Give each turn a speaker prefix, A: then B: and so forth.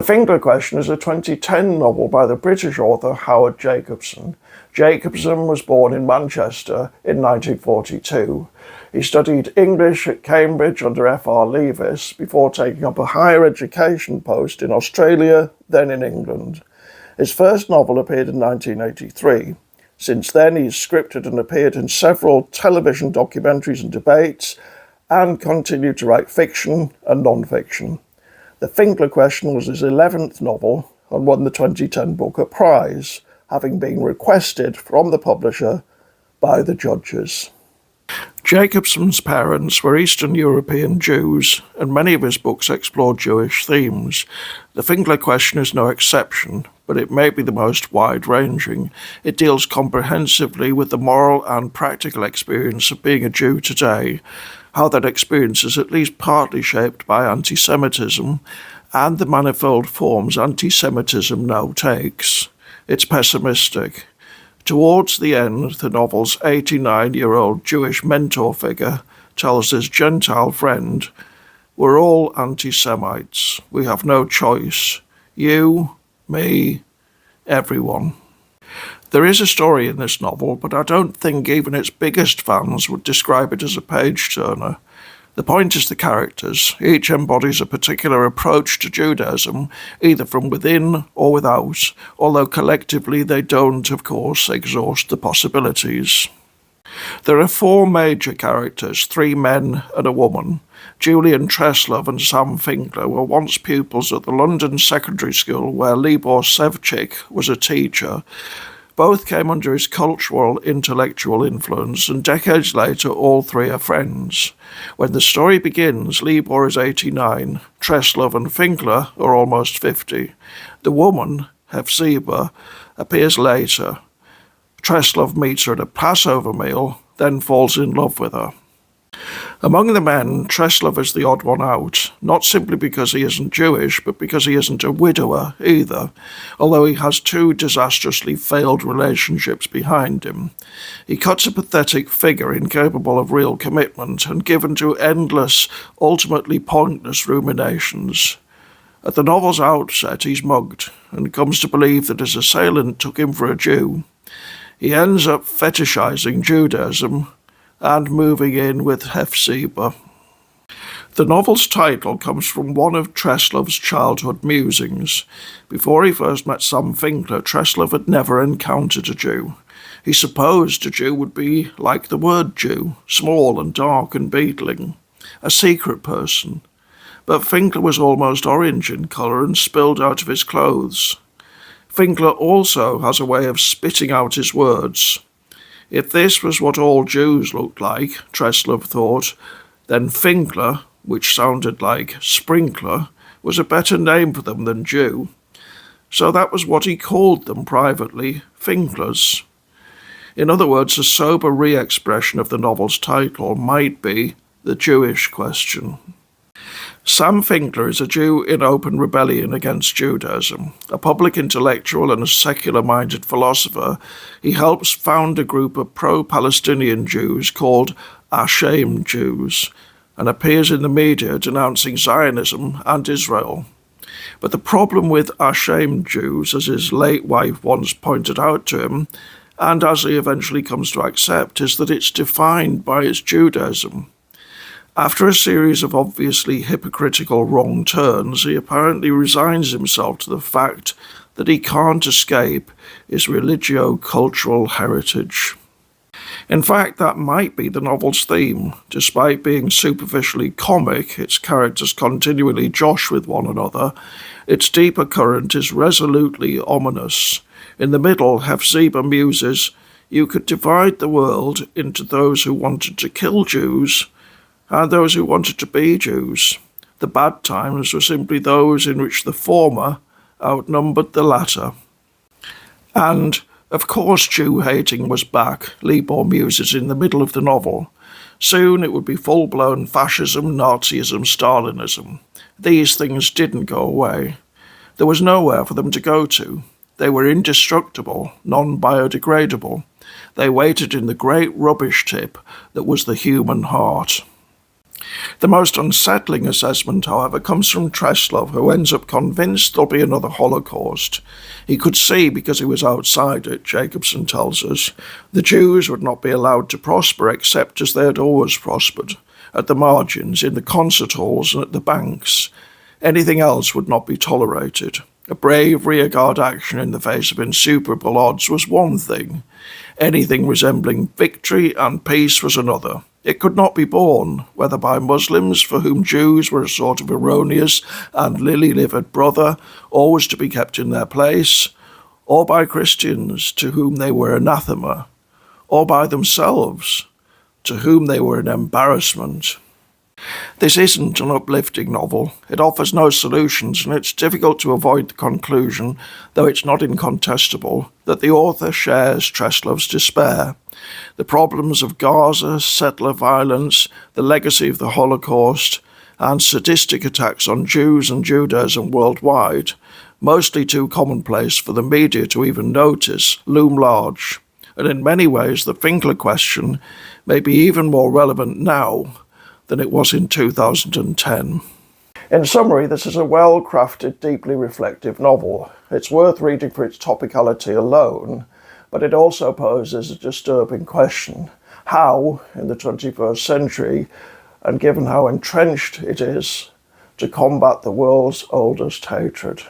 A: The Finkler Question is a 2010 novel by the British author Howard Jacobson. Jacobson was born in Manchester in 1942. He studied English at Cambridge under FR Leavis before taking up a higher education post in Australia, then in England. His first novel appeared in 1983. Since then, he's scripted and appeared in several television documentaries and debates, and continued to write fiction and non-fiction. The Finkler Question was his 11th novel and won the 2010 Booker Prize, having been requested from the publisher by the judges. Jacobson's parents were Eastern European Jews, and many of his books explore Jewish themes. The Finkler Question is no exception, but it may be the most wide-ranging. It deals comprehensively with the moral and practical experience of being a Jew today, how that experience is at least partly shaped by anti-Semitism, and the manifold forms anti-Semitism now takes. It's pessimistic. Towards the end, the novel's 89-year-old Jewish mentor figure tells his Gentile friend, "We're all anti-Semites. We have no choice. You, me, everyone." There is a story in this novel, but I don't think even its biggest fans would describe it as a page-turner. The point is the characters. Each embodies a particular approach to Judaism, either from within or without, although collectively they don't, of course, exhaust the possibilities. There are four major characters, 3 men and a woman. Julian Treslov and Sam Finkler were once pupils at the London secondary school where Libor Sevcik was a teacher. Both came under his cultural, intellectual influence, and decades later all 3 are friends. When the story begins, Libor is 89, Treslov and Finkler are almost 50. The woman, Hefziba, appears later. Treslov meets her at a Passover meal, then falls in love with her. Among the men, Treslov is the odd one out, not simply because he isn't Jewish, but because he isn't a widower either, although he has 2 disastrously failed relationships behind him. He cuts a pathetic figure incapable of real commitment and given to endless, ultimately pointless ruminations. At the novel's outset, he's mugged and comes to believe that his assailant took him for a Jew. He ends up fetishizing Judaism and moving in with Hefziba. The novel's title comes from one of Treslov's childhood musings. Before he first met Sam Finkler, Treslov had never encountered a Jew. He supposed a Jew would be like the word Jew, small and dark and beetling, a secret person. But Finkler was almost orange in colour and spilled out of his clothes. Finkler also has a way of spitting out his words. If this was what all Jews looked like, Treslov thought, then Finkler, which sounded like sprinkler, was a better name for them than Jew. So that was what he called them privately, Finklers. In other words, a sober re-expression of the novel's title might be The Jewish Question. Sam Finkler is a Jew in open rebellion against Judaism. A public intellectual and a secular-minded philosopher, he helps found a group of pro-Palestinian Jews called Ashamed Jews, and appears in the media denouncing Zionism and Israel. But the problem with Ashamed Jews, as his late wife once pointed out to him, and as he eventually comes to accept, is that it's defined by its Judaism. After a series of obviously hypocritical wrong turns, he apparently resigns himself to the fact that he can't escape his religio-cultural heritage. In fact, that might be the novel's theme. Despite being superficially comic, its characters continually josh with one another, its deeper current is resolutely ominous. In the middle, Hefziba muses, "You could divide the world into those who wanted to kill Jews and those who wanted to be Jews. The bad times were simply those in which the former outnumbered the latter." And, of course, Jew-hating was back, Libor muses in the middle of the novel. Soon it would be full-blown fascism, Nazism, Stalinism. These things didn't go away. There was nowhere for them to go to. They were indestructible, non-biodegradable. They waited in the great rubbish tip that was the human heart. The most unsettling assessment, however, comes from Treslov, who ends up convinced there'll be another Holocaust. He could see because he was outside it, Jacobson tells us. The Jews would not be allowed to prosper except as they had always prospered, at the margins, in the concert halls and at the banks. Anything else would not be tolerated. A brave rearguard action in the face of insuperable odds was one thing. Anything resembling victory and peace was another. It could not be borne, whether by Muslims, for whom Jews were a sort of erroneous and lily-livered brother, always to be kept in their place, or by Christians, to whom they were anathema, or by themselves, to whom they were an embarrassment. This isn't an uplifting novel. It offers no solutions, and it's difficult to avoid the conclusion, though it's not incontestable, that the author shares Treslov's despair. The problems of Gaza, settler violence, the legacy of the Holocaust, and sadistic attacks on Jews and Judaism worldwide, mostly too commonplace for the media to even notice, loom large. And in many ways, the Finkler Question may be even more relevant now than it was in 2010. In summary, this is a well-crafted, deeply reflective novel. It's worth reading for its topicality alone, but it also poses a disturbing question. How, in the 21st century, and given how entrenched it is, to combat the world's oldest hatred?